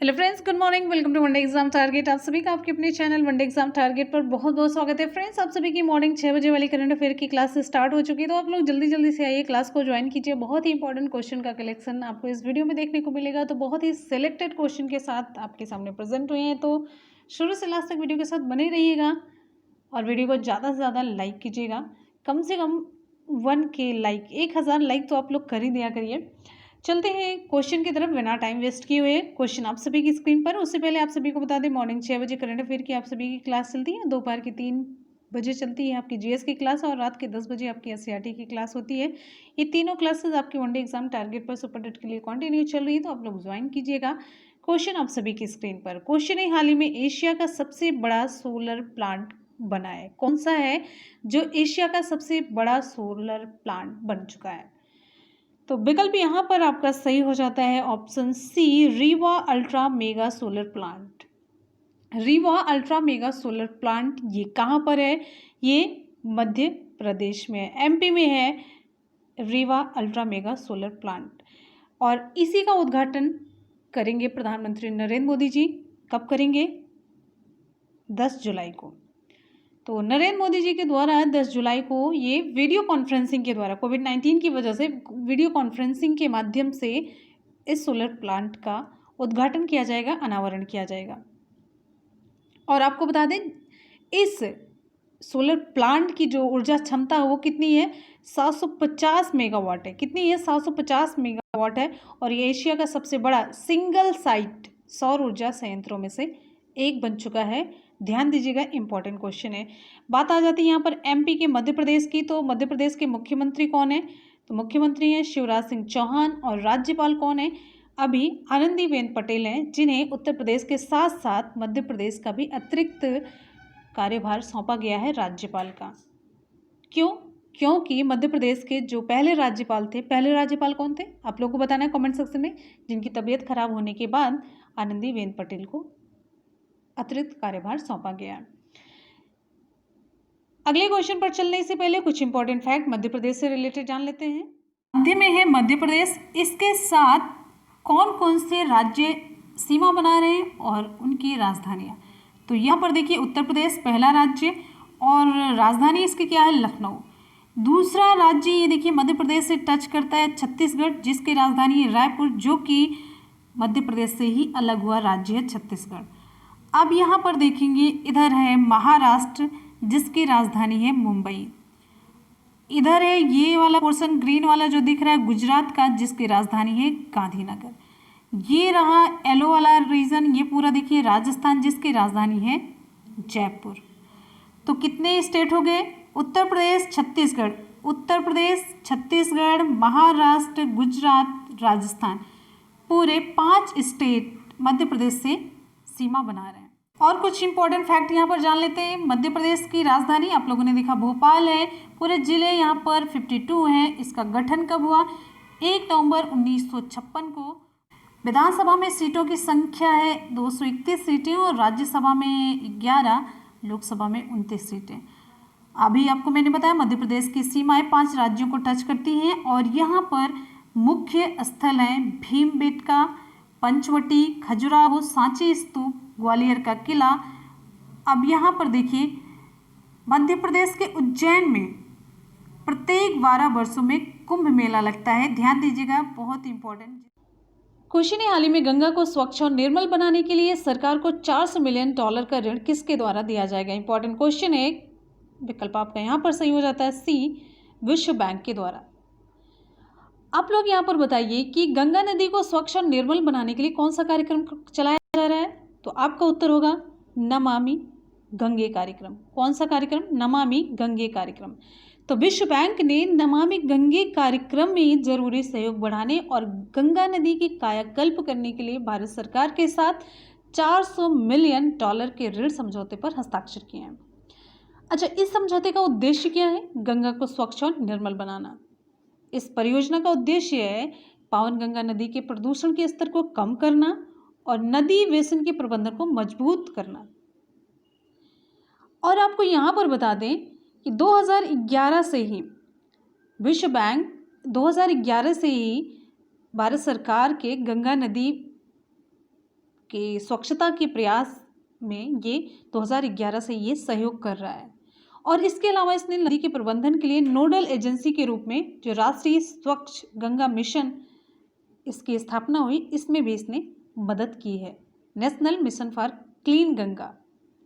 Hello friends, good morning. Welcome to one day exam target. आप सभी का आपके अपने चैनल वनडे एग्जाम टारगेट पर बहुत बहुत स्वागत है। फ्रेंड्स, आप सभी की मॉर्निंग 6 बजे वाली करंट अफेयर की क्लास स्टार्ट हो चुकी है, तो आप लोग जल्दी जल्दी से आइए, क्लास को ज्वाइन कीजिए। बहुत ही इंपॉर्टेंट क्वेश्चन का कलेक्शन आपको इस वीडियो में देखने को मिलेगा, तो बहुत ही सिलेक्टेड क्वेश्चन के साथ आपके सामने प्रेजेंट हुए हैं। तो शुरू से लास्ट तक वीडियो के साथ बने रहिएगा और वीडियो को ज़्यादा से ज़्यादा लाइक कीजिएगा। कम से कम 1K लाइक, 1000 लाइक तो आप लोग कर ही दिया करिए। चलते हैं क्वेश्चन की तरफ बिना टाइम वेस्ट किए हुए। क्वेश्चन आप सभी की स्क्रीन पर। उससे पहले आप सभी को बता दें, मॉर्निंग 6 बजे करंट अफेयर की आप सभी की क्लास चलती है, दोपहर की 3 बजे चलती है आपकी जीएस की क्लास, और रात के 10 बजे आपकी एससीईआरटी की क्लास होती है। ये तीनों क्लासेस आपकी वनडे एग्जाम टारगेट पर सुपर टेट के लिए कंटिन्यू चल रही है, तो आप लोग ज्वाइन कीजिएगा। क्वेश्चन आप सभी की स्क्रीन पर। क्वेश्चन है, हाल ही में एशिया का सबसे बड़ा सोलर प्लांट बना है। कौन सा है जो एशिया का सबसे बड़ा सोलर प्लांट बन चुका है? तो विकल्प यहाँ पर आपका सही हो जाता है option C, Rewa ultra mega solar plant. Rewa ultra mega solar plant ये कहाँ पर है? ये मध्य प्रदेश में है, एमपी में है Rewa ultra mega solar plant. और इसी का उद्घाटन करेंगे प्रधानमंत्री नरेंद्र मोदी जी। कब करेंगे? 10 जुलाई को। तो नरेंद्र मोदी जी के द्वारा 10 जुलाई को ये वीडियो कॉन्फ्रेंसिंग के द्वारा, कोविड-19 की वजह से वीडियो कॉन्फ्रेंसिंग के माध्यम से इस सोलर प्लांट का उद्घाटन किया जाएगा, अनावरण किया जाएगा। और आपको बता दें, इस सोलर प्लांट की जो ऊर्जा क्षमता है वो कितनी है? 750 मेगावाट है। कितनी है? 750 मेगावाट है। और ये एशिया का सबसे बड़ा सिंगल साइट सौर ऊर्जा संयंत्रों में से एक बन चुका है। ध्यान दीजिएगा, इंपॉर्टेंट क्वेश्चन है। बात आ जाती है यहाँ पर एमपी के, मध्य प्रदेश की। तो मध्य प्रदेश के मुख्यमंत्री कौन है? तो मुख्यमंत्री हैं शिवराज सिंह चौहान। और राज्यपाल कौन है? अभी आनंदीबेन पटेल हैं, जिन्हें उत्तर प्रदेश के साथ साथ मध्य प्रदेश का भी अतिरिक्त कार्यभार सौंपा गया है राज्यपाल का। क्यों? क्योंकि मध्य प्रदेश के जो पहले राज्यपाल थे, पहले राज्यपाल कौन थे आप लोगों को बताना है कमेंट सेक्शन में, जिनकी तबीयत खराब होने के बाद आनंदीबेन पटेल को अतिरिक्त कार्यभार सौंपा गया। अगले क्वेश्चन पर चलने से पहले कुछ इंपॉर्टेंट फैक्ट मध्य प्रदेश से रिलेटेड जान लेते हैं। मध्य में है मध्य प्रदेश, इसके साथ कौन कौन से राज्य सीमा बना रहे हैं और उनकी राजधानियाँ। तो यहाँ पर देखिए, उत्तर प्रदेश पहला राज्य और राजधानी इसकी क्या है? लखनऊ। दूसरा राज्य ये देखिए मध्य प्रदेश से टच करता है छत्तीसगढ़, जिसकी राजधानी है रायपुर, जो कि मध्य प्रदेश से ही अलग हुआ राज्य है छत्तीसगढ़। अब यहाँ पर देखेंगे, इधर है महाराष्ट्र, जिसकी राजधानी है मुंबई। इधर है ये वाला पोर्शन ग्रीन वाला जो दिख रहा है गुजरात का, जिसकी राजधानी है गांधीनगर। ये रहा येलो वाला रीजन, ये पूरा देखिए राजस्थान, जिसकी राजधानी है जयपुर। तो कितने स्टेट हो गए? उत्तर प्रदेश, छत्तीसगढ़, उत्तर प्रदेश, छत्तीसगढ़, महाराष्ट्र, गुजरात, राजस्थान, पूरे 5 स्टेट मध्य प्रदेश से सीमा बना रहे हैं। और कुछ इंपॉर्टेंट फैक्ट यहाँ पर जान लेते हैं। मध्य प्रदेश की राजधानी आप लोगों ने देखा भोपाल है। पूरे जिले यहाँ पर 52 हैं। इसका गठन कब हुआ? 1 नवंबर 1956 को। विधानसभा में सीटों की संख्या है 231 सीटें और राज्यसभा में 11, लोकसभा में 29 सीटें। अभी आपको मैंने बताया मध्य प्रदेश की सीमाएं 5 राज्यों को टच करती हैं और यहाँ पर मुख्य स्थल हैं भीमबेटका, पंचवटी, खजुराहो, सांची स्तूप, ग्वालियर का किला। अब यहाँ पर देखिए, मध्य प्रदेश के उज्जैन में प्रत्येक 12 वर्षों में कुंभ मेला लगता है। ध्यान दीजिएगा, बहुत इंपॉर्टेंट क्वेश्चन है। हाल ही में गंगा को स्वच्छ और निर्मल बनाने के लिए सरकार को $400 मिलियन का ऋण किसके द्वारा दिया जाएगा? इंपॉर्टेंट क्वेश्चन है। विकल्प आपका यहाँ पर सही हो जाता है सी, विश्व बैंक के द्वारा। आप लोग यहाँ पर बताइए कि गंगा नदी को स्वच्छ और निर्मल बनाने के लिए कौन सा कार्यक्रम चलाया जा रहा है? तो आपका उत्तर होगा नमामि गंगे कार्यक्रम। कौन सा कार्यक्रम? नमामि गंगे कार्यक्रम। तो विश्व बैंक ने नमामि गंगे कार्यक्रम में जरूरी सहयोग बढ़ाने और गंगा नदी की कायाकल्प करने के लिए भारत सरकार के साथ $400 मिलियन के ऋण समझौते पर हस्ताक्षर किए हैं। अच्छा, इस समझौते का उद्देश्य क्या है? गंगा को स्वच्छ और निर्मल बनाना। इस परियोजना का उद्देश्य है पावन गंगा नदी के प्रदूषण के स्तर को कम करना और नदी बेसिन के प्रबंधन को मजबूत करना। और आपको यहाँ पर बता दें कि 2011 से ही विश्व बैंक 2011 से ही भारत सरकार के गंगा नदी कि स्वच्छता के प्रयास में ये 2011 से ये सहयोग कर रहा है। और इसके अलावा इसने नदी के प्रबंधन के लिए नोडल एजेंसी के रूप में जो राष्ट्रीय स्वच्छ गंगा मिशन इसकी स्थापना हुई, इसमें भी इसने मदद की है। National mission for clean Ganga,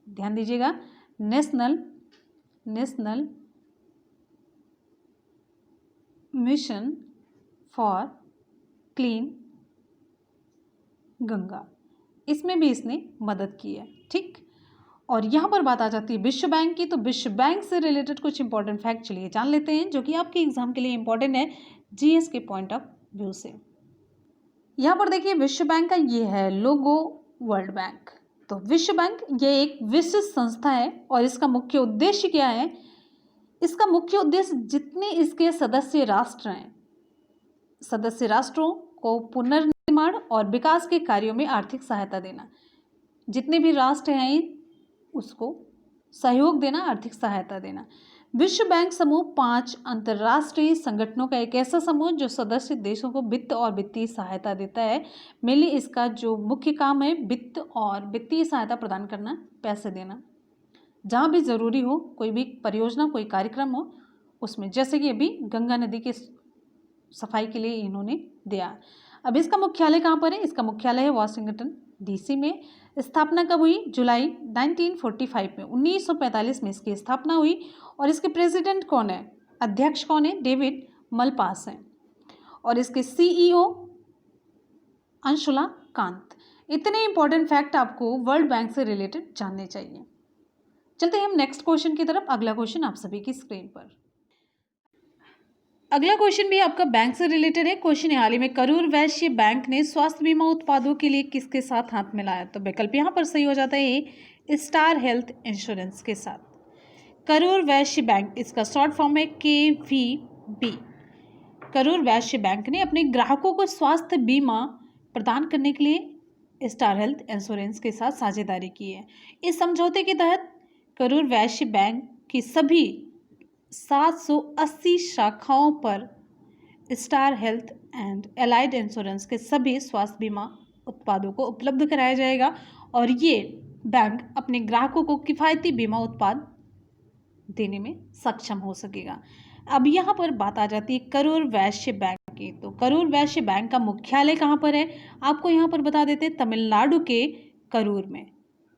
ध्यान दीजिएगा, national mission for clean Ganga, इसमें भी इसने मदद की है। ठीक, और यहाँ पर बात आ जाती है विश्व बैंक की। तो विश्व बैंक से रिलेटेड कुछ इंपॉर्टेंट फैक्ट चलिए जान लेते हैं, जो कि आपके एग्जाम के लिए इंपॉर्टेंट है जीएस के पॉइंट ऑफ व्यू से। यहाँ पर देखिए विश्व बैंक का ये है लोगो, वर्ल्ड बैंक। तो विश्व बैंक ये एक विशिष्ट संस्था है और इसका मुख्य उद्देश्य क्या है? इसका मुख्य उद्देश्य जितने इसके सदस्य राष्ट्र हैं, सदस्य राष्ट्रों को पुनर्निर्माण और विकास के कार्यों में आर्थिक सहायता देना। जितने भी राष्ट्र हैं उसको सहयोग देना, आर्थिक सहायता देना। विश्व बैंक समूह 5 अंतर्राष्ट्रीय संगठनों का एक ऐसा समूह जो सदस्य देशों को वित्त और वित्तीय सहायता देता है। मेनली इसका जो मुख्य काम है वित्त और वित्तीय सहायता प्रदान करना, पैसे देना, जहाँ भी ज़रूरी हो, कोई भी परियोजना, कोई कार्यक्रम हो उसमें, जैसे कि अभी गंगा नदी के सफाई के लिए इन्होंने दिया। अब इसका मुख्यालय कहाँ पर है? इसका मुख्यालय है वाशिंगटन डीसी में। स्थापना कब हुई? जुलाई 1945 में, 1945 में इसकी स्थापना हुई। और इसके प्रेसिडेंट कौन है? अध्यक्ष कौन है? डेविड मलपास हैं। और इसके सीईओ अंशुला कांत। इतने इंपॉर्टेंट फैक्ट आपको वर्ल्ड बैंक से रिलेटेड जानने चाहिए। चलते हैं हम नेक्स्ट क्वेश्चन की तरफ। अगला क्वेश्चन आप सभी की स्क्रीन पर। अगला क्वेश्चन भी आपका बैंक से रिलेटेड है। क्वेश्चन है, हाल ही में करूर वैश्य बैंक ने स्वास्थ्य बीमा उत्पादों के लिए किसके साथ हाथ मिलाया? तो विकल्प यहाँ पर सही हो जाता है स्टार हेल्थ इंश्योरेंस के साथ। करूर वैश्य बैंक, इसका शॉर्ट फॉर्म है KVB। करूर वैश्य बैंक ने अपने ग्राहकों को स्वास्थ्य बीमा प्रदान करने के लिए स्टार हेल्थ इंश्योरेंस के साथ साझेदारी की है। इस समझौते के तहत करूर वैश्य बैंक की सभी 780 शाखाओं पर star health and allied insurance के सभी स्वास्थ्य बीमा उत्पादों को उपलब्ध कराया जाएगा और ये बैंक अपने ग्राहकों को किफ़ायती बीमा उत्पाद देने में सक्षम हो सकेगा। अब यहाँ पर बात आ जाती है करूर वैश्य बैंक की। तो करूर वैश्य बैंक का मुख्यालय कहाँ पर है? आपको यहाँ पर बता देते हैं, तमिलनाडु के करूर में।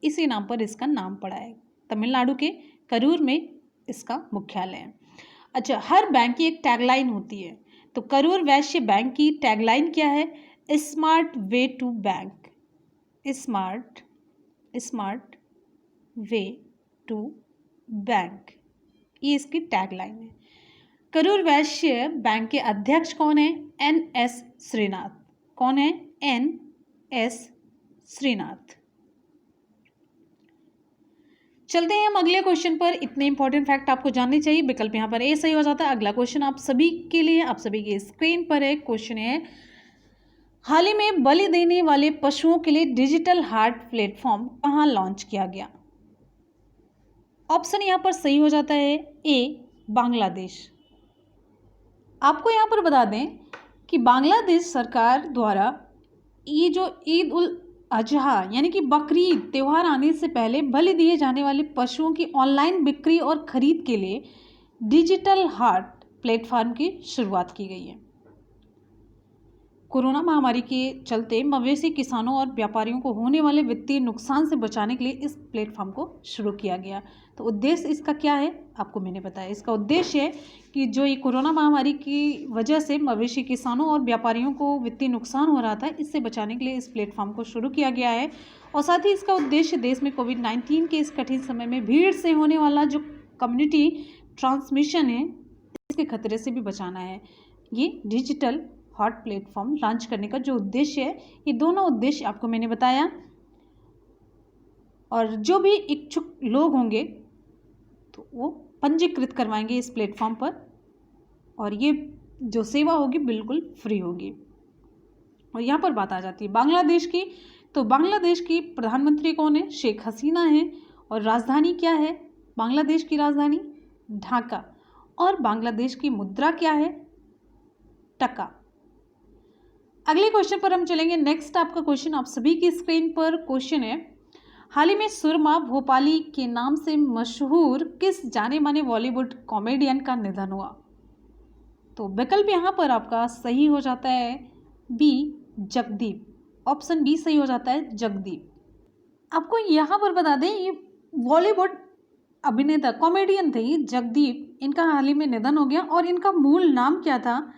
इसी नाम पर इसका नाम पड़ा है, तमिलनाडु के करूर में इसका मुख्यालय है। अच्छा, हर बैंक की एक टैगलाइन होती है। तो करूर वैश्य बैंक की टैगलाइन क्या है? Smart way to bank. Smart way to bank, ये इसकी टैगलाइन है। करूर वैश्य बैंक के अध्यक्ष कौन है? NS श्रीनाथ। कौन है? NS श्रीनाथ। चलते हैं हम अगले क्वेश्चन पर। इतने इंपॉर्टेंट फैक्ट आपको जानने चाहिए। विकल्प यहाँ पर ए सही हो जाता है। अगला क्वेश्चन आप सभी के लिए, आप सभी की स्क्रीन पर है। क्वेश्चन है, हाल ही में बलि देने वाले पशुओं के लिए डिजिटल हार्ट प्लेटफॉर्म कहाँ लॉन्च किया गया? ऑप्शन यहाँ पर सही हो जाता है ए, बांग्लादेश। आपको यहाँ पर बता दें कि बांग्लादेश सरकार द्वारा ये जो ईद उल अजहा यानी कि बकरीद त्यौहार आने से पहले बलि दिए जाने वाले पशुओं की ऑनलाइन बिक्री और खरीद के लिए डिजिटल हार्ट प्लेटफॉर्म की शुरुआत की गई है। कोरोना महामारी के चलते मवेशी किसानों और व्यापारियों को होने वाले वित्तीय नुकसान से बचाने के लिए इस प्लेटफॉर्म को शुरू किया गया। तो उद्देश्य इसका क्या है आपको मैंने बताया। इसका उद्देश्य है कि जो ये कोरोना महामारी की वजह से मवेशी किसानों और व्यापारियों को वित्तीय नुकसान हो रहा था, इससे बचाने के लिए इस प्लेटफॉर्म को शुरू किया गया है। और साथ ही इसका उद्देश्य देश में कोविड-19 के इस कठिन समय में भीड़ से होने वाला जो कम्युनिटी ट्रांसमिशन है, इसके खतरे से भी बचाना है। ये डिजिटल हार्ट प्लेटफॉर्म लॉन्च करने का जो उद्देश्य है, ये दोनों उद्देश्य आपको मैंने बताया। और जो भी इच्छुक लोग होंगे तो वो पंजीकृत करवाएंगे इस प्लेटफॉर्म पर, और ये जो सेवा होगी बिल्कुल फ्री होगी। और यहाँ पर बात आ जाती है बांग्लादेश की। तो बांग्लादेश की प्रधानमंत्री कौन है? शेख हसीना है। और राजधानी क्या है बांग्लादेश की? राजधानी ढाका। और बांग्लादेश की मुद्रा क्या है? टका। अगले क्वेश्चन पर हम चलेंगे। नेक्स्ट आपका क्वेश्चन आप सभी की स्क्रीन पर क्वेश्चन है, हाल ही में सुरमा भोपाली के नाम से मशहूर किस जाने माने बॉलीवुड कॉमेडियन का निधन हुआ? तो विकल्प यहाँ पर आपका सही हो जाता है बी, जगदीप। ऑप्शन बी सही हो जाता है, जगदीप। आपको यहाँ पर बता दें, ये बॉलीवुड अभिनेता कॉमेडियन थे ये जगदीप, इनका हाल ही में निधन हो गया। और इनका मूल नाम क्या था?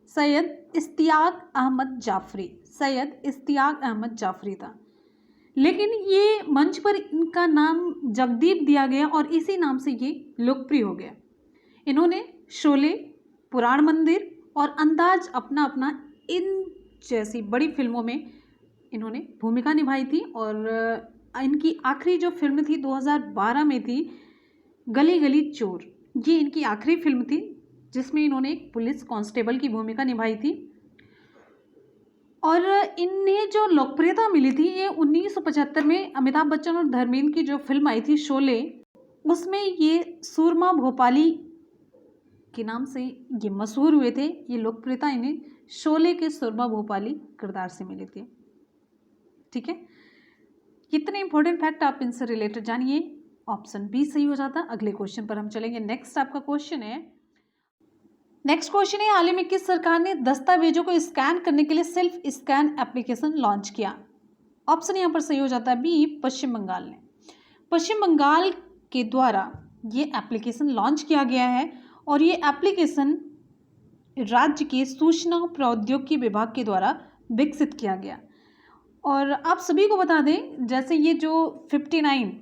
सैयद इश्तियाक अहमद जाफरी। सैयद इश्तियाक अहमद जाफरी था, लेकिन ये मंच पर इनका नाम जगदीप दिया गया और इसी नाम से ये लोकप्रिय हो गया। इन्होंने शोले, पुराण मंदिर और अंदाज अपना अपना इन जैसी बड़ी फिल्मों में इन्होंने भूमिका निभाई थी। और इनकी आखिरी जो फिल्म थी 2012 में थी, गली गली चोर। ये इनकी आखिरी फिल्म थी जिसमें इन्होंने एक पुलिस कांस्टेबल की भूमिका निभाई थी। और इन्हें जो लोकप्रियता मिली थी ये 1975 में अमिताभ बच्चन और धर्मेंद्र की जो फिल्म आई थी शोले, उसमें ये सूरमा भोपाली के नाम से ये मशहूर हुए थे। ये लोकप्रियता इन्हें शोले के सूरमा भोपाली किरदार से मिली थी। ठीक है, कितने इंपॉर्टेंट फैक्ट आप इनसे रिलेटेड जानिए। ऑप्शन बी सही हो जाता। अगले क्वेश्चन पर हम चलेंगे। नेक्स्ट आपका क्वेश्चन है, हाल ही में किस सरकार ने दस्तावेजों को स्कैन करने के लिए सेल्फ स्कैन एप्लीकेशन लॉन्च किया? ऑप्शन यहाँ पर सही हो जाता है बी, पश्चिम बंगाल ने। पश्चिम बंगाल के द्वारा ये एप्लीकेशन लॉन्च किया गया है और ये एप्लीकेशन राज्य के सूचना प्रौद्योगिकी विभाग के द्वारा विकसित किया गया। और आप सभी को बता दें, जैसे ये जो 59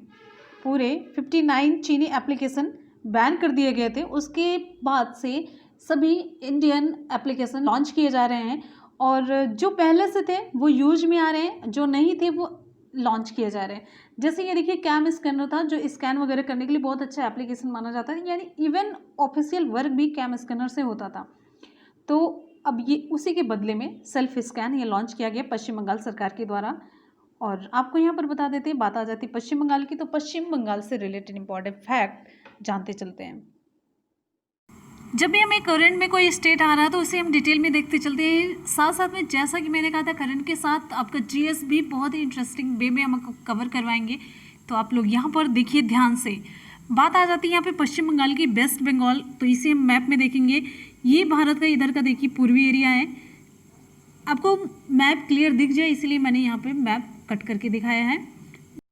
चीनी एप्लीकेशन बैन कर दिए गए थे, उसके बाद से सभी इंडियन एप्लीकेशन लॉन्च किए जा रहे हैं। और जो पहले से थे वो यूज में आ रहे हैं, जो नहीं थे वो लॉन्च किए जा रहे हैं। जैसे ये देखिए, कैम स्कैनर था जो स्कैन वगैरह करने के लिए बहुत अच्छा एप्लीकेशन माना जाता है, यानी इवन ऑफिशियल वर्क भी कैम स्कैनर से होता था। तो अब ये उसी के बदले में सेल्फ स्कैन ये लॉन्च किया गया पश्चिम बंगाल सरकार के द्वारा। और आपको यहाँ पर बता देते हैं, बात आ जाती है पश्चिम बंगाल की, तो पश्चिम बंगाल से रिलेटेड इंपॉर्टेंट फैक्ट जानते चलते हैं। जब भी हमें करंट में कोई स्टेट आ रहा है तो उसे हम डिटेल में देखते चलते हैं। साथ साथ में जैसा कि मैंने कहा था, करंट के साथ आपका जीएस भी बहुत ही इंटरेस्टिंग वे में हम कवर करवाएंगे, तो आप लोग यहाँ पर देखिए ध्यान से। बात आ जाती है यहाँ पे पश्चिम बंगाल की, वेस्ट बंगाल, तो इसे हम मैप में देखेंगे। ये भारत का इधर का देखिए पूर्वी एरिया है। आपको मैप क्लियर दिख जाए इसलिए मैंने यहाँ पे मैप कट करके दिखाया है,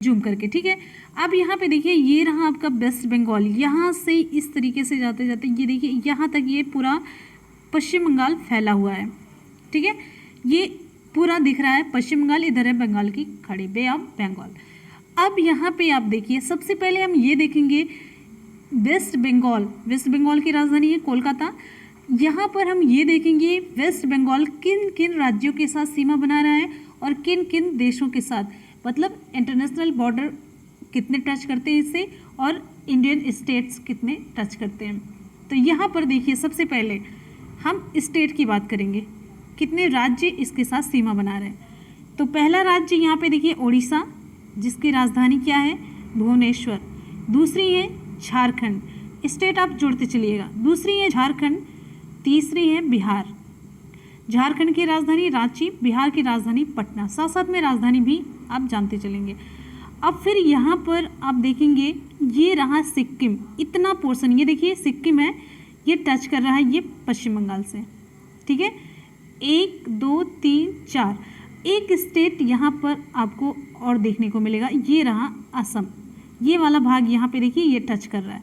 जूम करके। ठीक है, अब यहाँ पे देखिए, ये रहा आपका वेस्ट बंगाल। यहाँ से इस तरीके से जाते जाते ये देखिए यहाँ तक ये पूरा पश्चिम बंगाल फैला हुआ है। ठीक है, ये पूरा दिख रहा है पश्चिम बंगाल, इधर है बंगाल की खाड़ी, बे ऑफ बंगाल। अब यहाँ पे आप देखिए, सबसे पहले हम ये देखेंगे वेस्ट बंगाल। वेस्ट बंगाल की राजधानी है कोलकाता। यहाँ पर हम ये देखेंगे वेस्ट बंगाल किन किन राज्यों के साथ सीमा बना रहा है और किन किन देशों के साथ, मतलब इंटरनेशनल बॉर्डर कितने टच करते हैं इससे और इंडियन स्टेट्स कितने टच करते हैं। तो यहाँ पर देखिए, सबसे पहले हम स्टेट की बात करेंगे, कितने राज्य इसके साथ सीमा बना रहे हैं। तो पहला राज्य यहाँ पे देखिए उड़ीसा, जिसकी राजधानी क्या है? भुवनेश्वर। दूसरी है झारखंड, स्टेट आप जोड़ते चलिएगा। दूसरी है झारखंड, तीसरी है बिहार। झारखंड की राजधानी रांची, बिहार की राजधानी पटना, साथ साथ में राजधानी भी आप जानते चलेंगे। अब फिर यहाँ पर आप देखेंगे, ये रहा सिक्किम। इतना पोर्शन ये देखिए सिक्किम है, ये टच कर रहा है ये पश्चिम बंगाल से। ठीक है, 1 2 3 4 एक स्टेट यहाँ पर आपको और देखने को मिलेगा, ये रहा असम। ये वाला भाग यहाँ पे देखिए ये टच कर रहा है।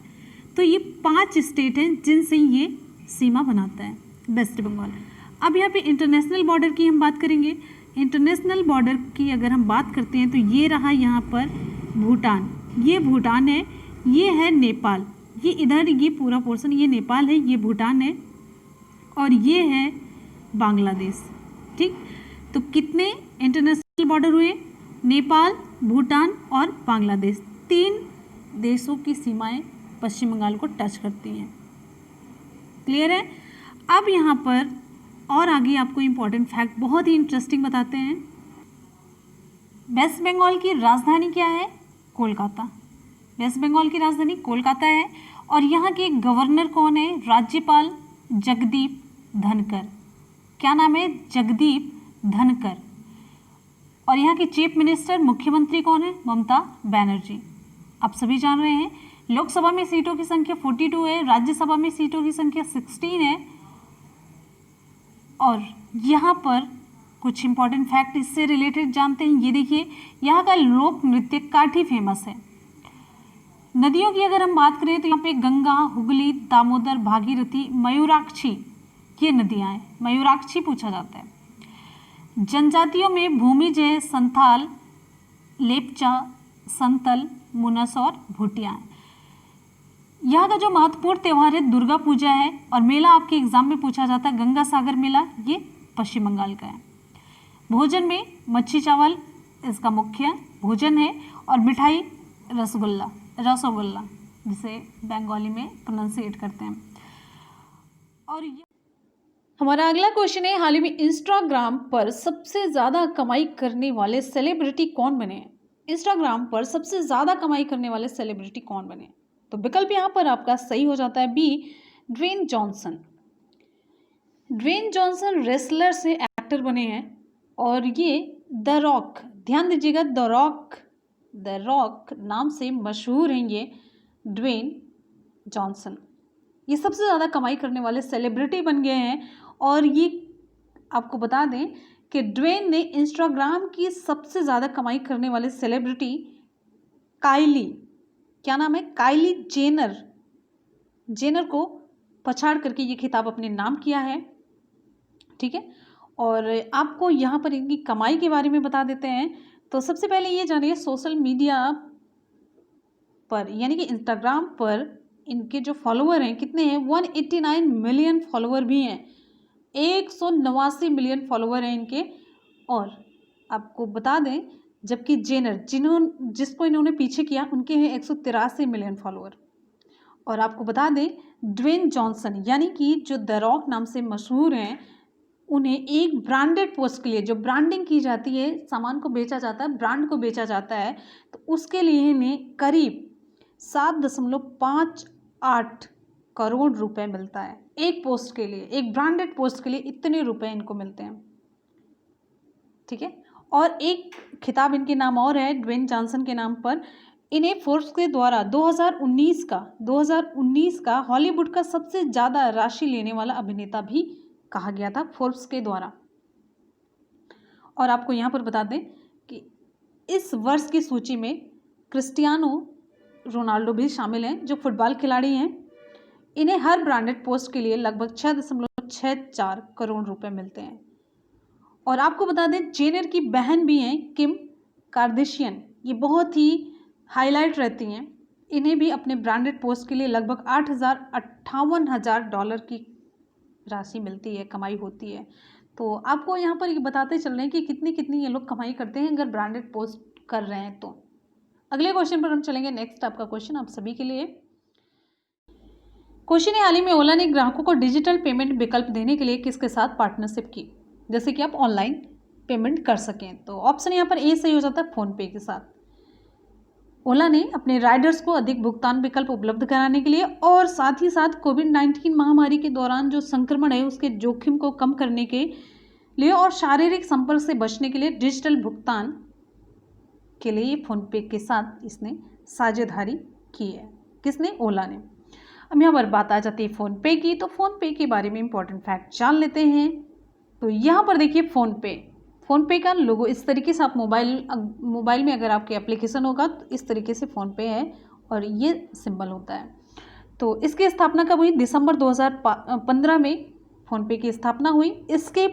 तो ये 5 स्टेट हैं जिनसे ये सीमा बनाता है वेस्ट बंगाल। अब यहाँ पे इंटरनेशनल बॉर्डर की हम बात करेंगे। इंटरनेशनल बॉर्डर की अगर हम बात करते हैं तो ये रहा यहाँ पर भूटान, ये भूटान है, ये है नेपाल, ये इधर ये पूरा पोर्शन ये नेपाल है, ये भूटान है और ये है बांग्लादेश। ठीक, तो कितने इंटरनेशनल बॉर्डर हुए? नेपाल, भूटान और बांग्लादेश, 3 देशों की सीमाएं पश्चिम बंगाल को टच करती हैं। क्लियर है? अब यहाँ पर और आगे आपको इम्पॉर्टेंट फैक्ट बहुत ही इंटरेस्टिंग बताते हैं। वेस्ट बंगाल की राजधानी क्या है? कोलकाता। वेस्ट बंगाल की राजधानी कोलकाता है और यहाँ के गवर्नर कौन है? राज्यपाल जगदीप धनकर। क्या नाम है? जगदीप धनकर। और यहाँ की चीफ मिनिस्टर, मुख्यमंत्री कौन है? ममता बनर्जी। आप सभी जान रहे हैं लोकसभा में सीटों की संख्या 42 है, राज्यसभा में सीटों की संख्या 16 है। और यहाँ पर कुछ इंपॉर्टेंट फैक्ट इससे रिलेटेड जानते हैं। ये देखिए, यहाँ का लोक नृत्य काठी फेमस है। नदियों की अगर हम बात करें तो यहाँ पे गंगा, हुगली, दामोदर, भागीरथी, मयूराक्षी ये नदियाँ हैं। मयूराक्षी पूछा जाता है। जनजातियों में भूमिजय, संथाल, लेपचा, संतल, मुनस और भूटिया हैं। यहाँ का जो महत्वपूर्ण त्यौहार है दुर्गा पूजा है। और मेला आपके एग्जाम में पूछा जाता है गंगा सागर मेला, ये पश्चिम बंगाल का है। भोजन में मच्छी चावल इसका मुख्य भोजन है। और मिठाई रसगुल्ला जिसे बंगाली में प्रोनाउंसिएट करते हैं। और हमारा अगला क्वेश्चन है, हाल ही में इंस्टाग्राम पर सबसे ज़्यादा कमाई करने वाले सेलिब्रिटी कौन बने हैं? इंस्टाग्राम पर सबसे ज़्यादा कमाई करने वाले सेलिब्रिटी कौन बने? तो विकल्प यहाँ पर आपका सही हो जाता है B, Dwayne Johnson. Dwayne Johnson wrestler से एक्टर बने हैं। और ये द रॉक, ध्यान दीजिएगा, द रॉक नाम से मशहूर हैं ये ड्वेन जॉनसन। ये सबसे ज़्यादा कमाई करने वाले सेलिब्रिटी बन गए हैं। और ये आपको बता दें कि ड्वेन ने इंस्टाग्राम की सबसे ज़्यादा कमाई करने वाले सेलिब्रिटी काइली, क्या नाम है? काइली जेनर को पछाड़ करके ये खिताब अपने नाम किया है। ठीक है, और आपको यहाँ पर इनकी कमाई के बारे में बता देते हैं। तो सबसे पहले ये जानिए, सोशल मीडिया पर यानी कि इंस्टाग्राम पर इनके जो फॉलोअर हैं कितने हैं? 189 मिलियन फॉलोअर भी हैं। 189 मिलियन फॉलोअर हैं इनके। और आपको बता दें, जबकि जेनर जिसको इन्होंने पीछे किया उनके हैं 183 मिलियन फॉलोअर। और आपको बता दें, ड्वेन जॉनसन यानी कि जो द रॉक नाम से मशहूर हैं, उन्हें एक ब्रांडेड पोस्ट के लिए, जो ब्रांडिंग की जाती है, सामान को बेचा जाता है, ब्रांड को बेचा जाता है, तो उसके लिए इन्हें करीब 7.58 करोड़ रुपए मिलता है। एक पोस्ट के लिए, एक ब्रांडेड पोस्ट के लिए इतने रुपए इनको मिलते हैं। ठीक है, और एक खिताब इनके नाम और है ड्वेन जॉनसन के नाम पर। इन्हें फोर्ब्स के द्वारा 2019 का हॉलीवुड का सबसे ज़्यादा राशि लेने वाला अभिनेता भी कहा गया था फोर्ब्स के द्वारा। और आपको यहाँ पर बता दें कि इस वर्ष की सूची में क्रिस्टियानो रोनाल्डो भी शामिल हैं, जो फुटबॉल खिलाड़ी हैं। इन्हें हर ब्रांडेड पोस्ट के लिए लगभग 6.64 करोड़ रुपए मिलते हैं। और आपको बता दें, जेनर की बहन भी हैं किम कार्दाशियन, ये बहुत ही हाईलाइट रहती हैं। इन्हें भी अपने ब्रांडेड पोस्ट के लिए लगभग $58,000 की राशि मिलती है, कमाई होती है। तो आपको यहाँ पर ये बताते चल रहे हैं कि कितनी कितनी ये लोग कमाई करते हैं अगर ब्रांडेड पोस्ट कर रहे हैं। तो अगले क्वेश्चन पर हम चलेंगे। नेक्स्ट आपका क्वेश्चन आप सभी के लिए क्वेश्चन है, हाल ही में ओला ने ग्राहकों को डिजिटल पेमेंट विकल्प देने के लिए किसके साथ पार्टनरशिप की, जैसे कि आप ऑनलाइन पेमेंट कर सकें? तो ऑप्शन यहाँ पर ए सही हो जाता है, फ़ोनपे के साथ। ओला ने अपने राइडर्स को अधिक भुगतान विकल्प उपलब्ध कराने के लिए और साथ ही साथ कोविड-19 महामारी के दौरान जो संक्रमण है उसके जोखिम को कम करने के लिए और शारीरिक संपर्क से बचने के लिए डिजिटल भुगतान के लिए फ़ोनपे के साथ इसने साझेदारी की है। किसने? ओला ने। अब यहाँ पर बात आ जाती है फ़ोनपे की। तो फ़ोनपे के बारे में इंपॉर्टेंट फैक्ट जान लेते हैं। तो यहाँ पर देखिए, फ़ोनपे का लोगो इस तरीके से, आप मोबाइल में अगर आपके एप्लीकेशन होगा तो इस तरीके से फ़ोनपे है और ये सिंबल होता है। तो इसकी स्थापना कब हुई? दिसंबर 2015 में फ़ोनपे की स्थापना हुई। इसके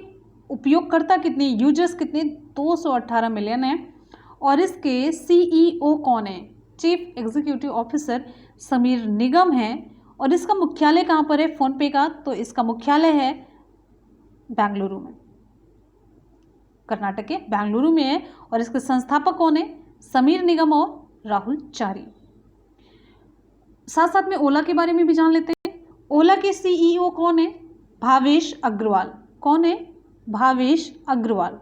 उपयोगकर्ता कितने, यूजर्स कितने? 218 मिलियन है। और इसके CEO कौन है? Chief executive officer Sameer Nigam है। और इसका मुख्यालय कहाँ पर है फ़ोनपे का? तो इसका मुख्यालय है बेंगलुरु में, कर्नाटक के बेंगलुरु में है। और इसके संस्थापक कौन है? समीर निगम और राहुल चारी। साथ साथ में ओला के बारे में भी जान लेते हैं। ओला के CEO कौन है? भावेश अग्रवाल। कौन है? भावेश अग्रवाल।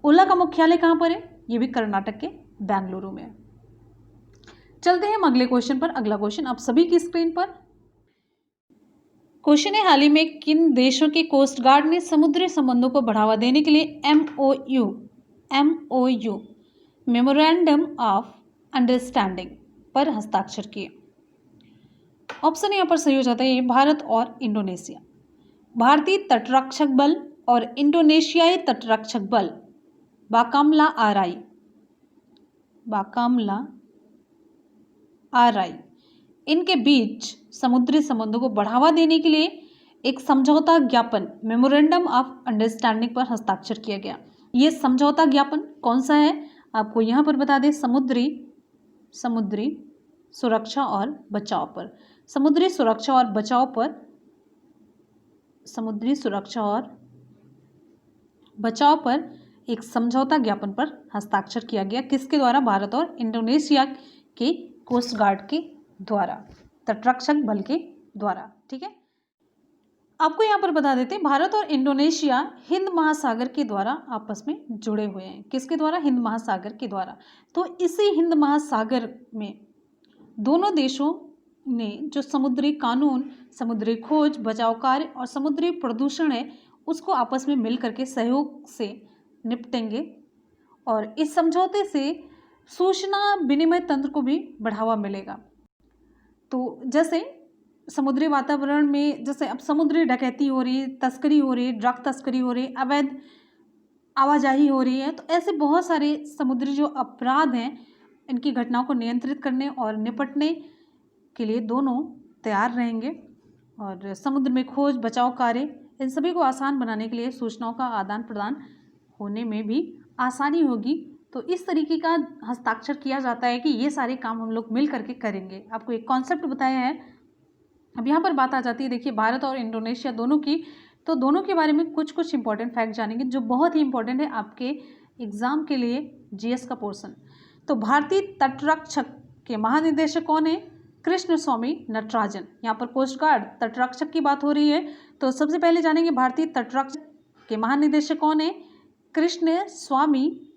ओला का मुख्यालय कहाँ पर है? ये भी कर्नाटक के बेंगलुरु में है। चलते हैं हम अगले क्वेश्चन पर। अगला क्वेश्चन आप सभी की स्क्रीन पर। क्वेश्चन है, हाल ही में किन देशों की कोस्ट गार्ड ने समुद्री संबंधों को बढ़ावा देने के लिए एमओयू मेमोरेंडम ऑफ अंडरस्टैंडिंग पर हस्ताक्षर किए? ऑप्शन यहाँ पर सही हो जाता है भारत और इंडोनेशिया। भारतीय तटरक्षक बल और इंडोनेशियाई तटरक्षक बल बाकामला आरआई इनके बीच समुद्री संबंधों को बढ़ावा देने के लिए एक समझौता ज्ञापन मेमोरेंडम ऑफ अंडरस्टैंडिंग पर हस्ताक्षर किया गया। ये समझौता ज्ञापन कौन सा है आपको यहाँ पर बता दें, समुद्री सुरक्षा और बचाव पर, समुद्री सुरक्षा और बचाव पर एक समझौता ज्ञापन पर हस्ताक्षर किया गया। किसके द्वारा? भारत और इंडोनेशिया के कोस्ट गार्ड के द्वारा, तटरक्षक बल के द्वारा। ठीक है, आपको यहाँ पर बता देते हैं भारत और इंडोनेशिया हिंद महासागर के द्वारा आपस में जुड़े हुए हैं। किसके द्वारा? हिंद महासागर के द्वारा। तो इसी हिंद महासागर में दोनों देशों ने जो समुद्री कानून, समुद्री खोज, बचाव कार्य और समुद्री प्रदूषण है उसको आपस में मिल करके सहयोग से निपटेंगे और इस समझौते से सूचना विनिमय तंत्र को भी बढ़ावा मिलेगा। तो जैसे समुद्री वातावरण में जैसे अब समुद्री डकैती हो रही है, तस्करी हो रही है, ड्रग तस्करी हो रही है, अवैध आवाजाही हो रही है, तो ऐसे बहुत सारे समुद्री जो अपराध हैं इनकी घटनाओं को नियंत्रित करने और निपटने के लिए दोनों तैयार रहेंगे और समुद्र में खोज, बचाव कार्य इन सभी को आसान बनाने के लिए सूचनाओं का आदान प्रदान होने में भी आसानी होगी। तो इस तरीके का हस्ताक्षर किया जाता है कि ये सारे काम हम लोग मिल करके करेंगे। आपको एक कॉन्सेप्ट बताया है। अब यहाँ पर बात आ जाती है, देखिए भारत और इंडोनेशिया दोनों की, तो दोनों के बारे में कुछ इंपॉर्टेंट फैक्ट जानेंगे जो बहुत ही इंपॉर्टेंट है आपके एग्जाम के लिए, जीएस का पोर्शन। तो भारतीय तटरक्षक के महानिदेशक कौन है? कृष्ण स्वामी नटराजन। यहाँ पर कोस्ट गार्ड तटरक्षक की बात हो रही है, तो सबसे पहले जानेंगे भारतीय तटरक्षक के महानिदेशक कौन है? कृष्ण स्वामी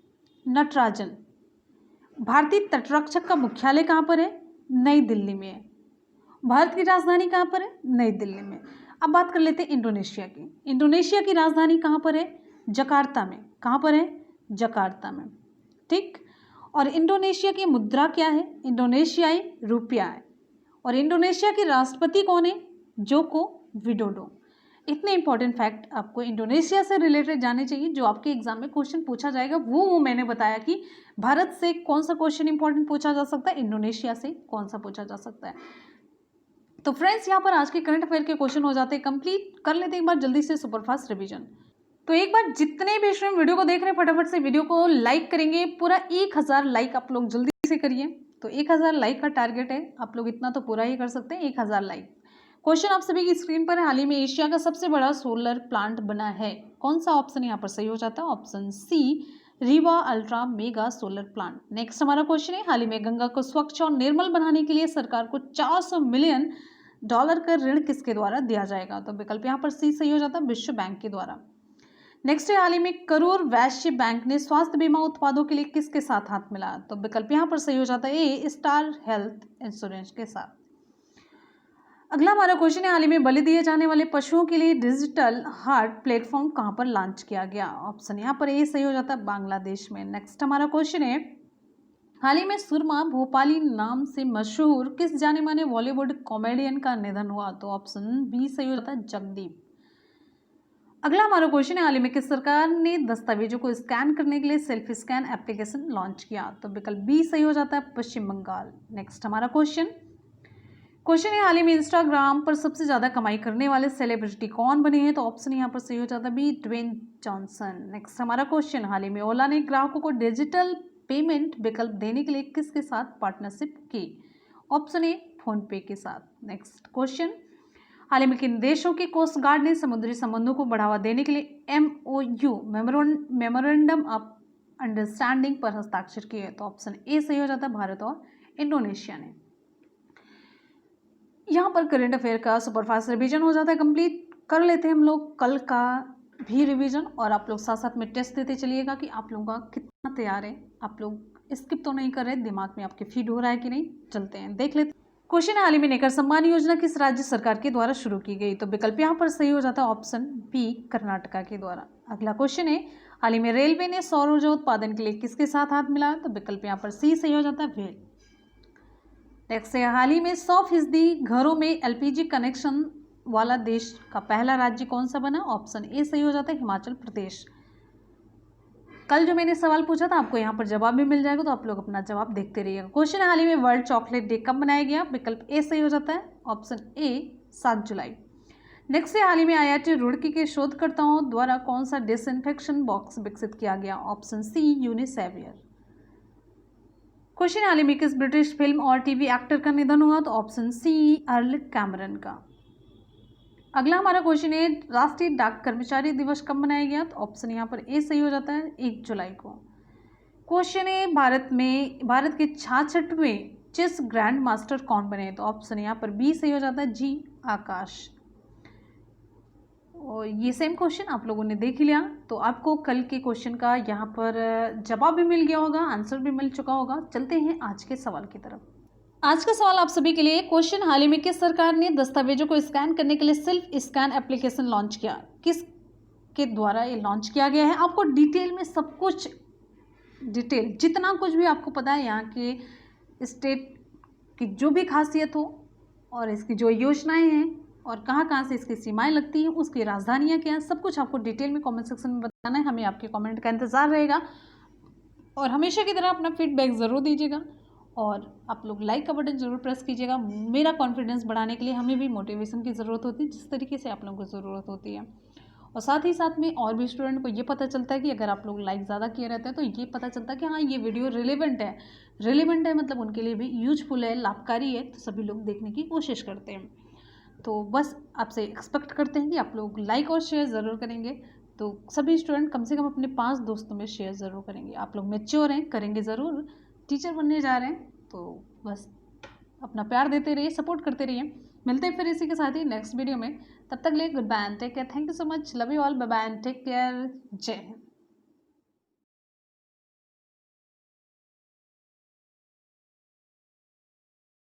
नटराजन। भारतीय तटरक्षक का मुख्यालय कहाँ पर है? नई दिल्ली में है। भारत की राजधानी कहाँ पर है? नई दिल्ली में। अब बात कर लेते हैं इंडोनेशिया की। इंडोनेशिया की राजधानी कहाँ पर है? जकार्ता में। कहाँ पर है? जकार्ता में। ठीक। और इंडोनेशिया की मुद्रा क्या है? इंडोनेशियाई रुपया है। और इंडोनेशिया के राष्ट्रपति कौन है? Joko Widodo. इतने इंपॉर्टेंट फैक्ट आपको इंडोनेशिया से रिलेटेड जाने चाहिए जो आपके एग्जाम में क्वेश्चन पूछा जाएगा। वो मैंने बताया कि भारत से कौन सा क्वेश्चन इंपॉर्टेंट पूछा जा सकता है, इंडोनेशिया से कौन सा पूछा जा सकता है। तो फ्रेंड्स, यहाँ पर आज के करंट अफेयर के क्वेश्चन हो जाते हैं कंप्लीट। कर लेते हैं एक बार जल्दी से सुपरफास्ट रिवीजन। तो एक बार जितने भी स्टूडेंट वीडियो को देख रहे हैं फटाफट से वीडियो को लाइक करेंगे। पूरा 1000 लाइक आप लोग जल्दी से करिए। तो 1000 लाइक का टारगेट है, आप लोग इतना तो पूरा ही कर सकते हैं, 1000 लाइक। क्वेश्चन आप सभी की स्क्रीन पर है। हाल ही में एशिया का सबसे बड़ा सोलर प्लांट बना है। कौन सा ऑप्शन यहाँ पर सही हो जाता है? Option C, Rewa ultra mega solar plant. Next हमारा क्वेश्चन है, हाल ही में गंगा को स्वच्छ और निर्मल बनाने के लिए सरकार को $400 मिलियन का ऋण किसके द्वारा दिया जाएगा? तो विकल्प यहाँ पर सी सही हो जाता है, विश्व बैंक के द्वारा। नेक्स्ट है, हाल ही में करूर वैश्य बैंक ने स्वास्थ्य बीमा उत्पादों के लिए किसके साथ हाथ मिलाया? तो विकल्प यहाँ पर सही हो जाता है ए, स्टार हेल्थ इंश्योरेंस के साथ। अगला हमारा क्वेश्चन है, हाल ही में बलि दिए जाने वाले पशुओं के लिए डिजिटल हार्ट प्लेटफॉर्म कहां पर लॉन्च किया गया? ऑप्शन यहाँ पर ए सही हो जाता है, बांग्लादेश में। नेक्स्ट हमारा क्वेश्चन है, हाल ही में सुरमा भोपाली नाम से मशहूर किस जाने माने बॉलीवुड कॉमेडियन का निधन हुआ? तो ऑप्शन बी सही हो जाता है, जगदीप। अगला हमारा क्वेश्चन है, हाल ही में किस सरकार ने दस्तावेजों को स्कैन करने के लिए सेल्फी स्कैन एप्लीकेशन लॉन्च किया? तो विकल्प बी सही हो जाता है, पश्चिम बंगाल। नेक्स्ट हमारा क्वेश्चन है, हाल ही में इंस्टाग्राम पर सबसे ज़्यादा कमाई करने वाले सेलिब्रिटी कौन बने हैं? तो ऑप्शन यहाँ पर सही हो जाता है बी, ड्वेन जॉनसन। नेक्स्ट हमारा क्वेश्चन, हाल ही में ओला ने ग्राहकों को डिजिटल पेमेंट विकल्प देने के लिए किसके साथ पार्टनरशिप की? ऑप्शन ए, फोनपे के साथ। नेक्स्ट क्वेश्चन, हाल ही में किन देशों के कोस्ट गार्ड ने समुद्री संबंधों को बढ़ावा देने के लिए एमओयू मेमोरेंडम ऑफ अंडरस्टैंडिंग पर हस्ताक्षर किए? तो ऑप्शन ए सही हो जाता है, भारत और इंडोनेशिया ने। यहाँ पर करंट अफेयर का सुपरफास्ट रिवीजन हो जाता है कंप्लीट। कर लेते हैं हम लोग कल का भी रिवीजन और आप लोग साथ साथ में टेस्ट देते चलिएगा कि आप लोगों का कितना तैयार है। आप लोग स्किप तो नहीं कर रहे, दिमाग में आपके फीड हो रहा है कि नहीं। चलते हैं देख लेते हैं। क्वेश्चन हाल ही में नेकर सम्मान योजना किस राज्य सरकार के द्वारा शुरू की गई? तो विकल्प यहाँ पर सही हो जाता है ऑप्शन बी, कर्नाटका के द्वारा। अगला क्वेश्चन है, हाल ही में रेलवे ने सौर ऊर्जा उत्पादन के लिए किसके साथ हाथ मिलाया? तो विकल्प यहाँ पर सी सही हो जाता है, वेल। नेक्स्ट है, हाल ही में 100% घरों में एलपीजी कनेक्शन वाला देश का पहला राज्य कौन सा बना? ऑप्शन ए सही हो जाता है, हिमाचल प्रदेश। कल जो मैंने सवाल पूछा था आपको यहाँ पर जवाब भी मिल जाएगा, तो आप लोग अपना जवाब देखते रहिएगा। क्वेश्चन, हाल ही में वर्ल्ड चॉकलेट डे कब मनाया गया? विकल्प ए सही हो जाता है, ऑप्शन ए 7 जुलाई। नेक्स्ट है, हाल ही में आईआईटी रुड़की के शोधकर्ताओं द्वारा कौन सा डिसइंफेक्शन बॉक्स विकसित किया गया? Option C यूनिसेवियर। क्वेश्चन, हाल ही में किस ब्रिटिश फिल्म और टीवी एक्टर का निधन हुआ? तो ऑप्शन सी अर्ल कैमरन का। अगला हमारा क्वेश्चन है, राष्ट्रीय डाक कर्मचारी दिवस कब मनाया गया? तो ऑप्शन यहाँ पर ए सही हो जाता है, 1 जुलाई को। क्वेश्चन है, भारत के 66वें चेस ग्रैंड मास्टर कौन बने? तो ऑप्शन यहाँ पर बी सही हो जाता है, जी आकाश। और ये सेम क्वेश्चन आप लोगों ने देख लिया, तो आपको कल के क्वेश्चन का यहाँ पर जवाब भी मिल गया होगा, आंसर भी मिल चुका होगा। चलते हैं आज के सवाल की तरफ। आज का सवाल आप सभी के लिए, क्वेश्चन, हाल ही में किस सरकार ने दस्तावेजों को स्कैन करने के लिए सेल्फ स्कैन एप्लीकेशन लॉन्च किया? किस के द्वारा ये लॉन्च किया गया है? आपको डिटेल में सब कुछ, डिटेल जितना कुछ भी आपको पता है यहाँ के स्टेट की जो भी खासियत हो और इसकी जो योजनाएं हैं और कहाँ कहाँ से इसकी सीमाएं लगती हैं, उसकी राजधानियाँ क्या हैं, सब कुछ आपको डिटेल में कमेंट सेक्शन में बताना है। हमें आपके कमेंट का इंतज़ार रहेगा और हमेशा की तरह अपना फीडबैक ज़रूर दीजिएगा और आप लोग लाइक का बटन ज़रूर प्रेस कीजिएगा। मेरा कॉन्फिडेंस बढ़ाने के लिए हमें भी मोटिवेशन की ज़रूरत होती है, जिस तरीके से आप लोगों को ज़रूरत होती है। और साथ ही साथ में और भी स्टूडेंट को ये पता चलता है कि अगर आप लोग लाइक ज़्यादा किए रहते हैं तो ये पता चलता है कि हाँ ये वीडियो रिलेवेंट है, मतलब उनके लिए भी यूजफुल है, लाभकारी है, तो सभी लोग देखने की कोशिश करते हैं। तो बस आपसे एक्सपेक्ट करते हैं कि आप लोग लाइक और शेयर ज़रूर करेंगे। तो सभी स्टूडेंट कम से कम अपने 5 दोस्तों में शेयर ज़रूर करेंगे। आप लोग मैच्योर हैं, करेंगे ज़रूर, टीचर बनने जा रहे हैं, तो बस अपना प्यार देते रहिए, सपोर्ट करते रहिए। मिलते हैं फिर इसी के साथ ही नेक्स्ट वीडियो में। तब तक लिए good bye and take care. Thank you so much, love you all, bye bye and take care. जय हिंद।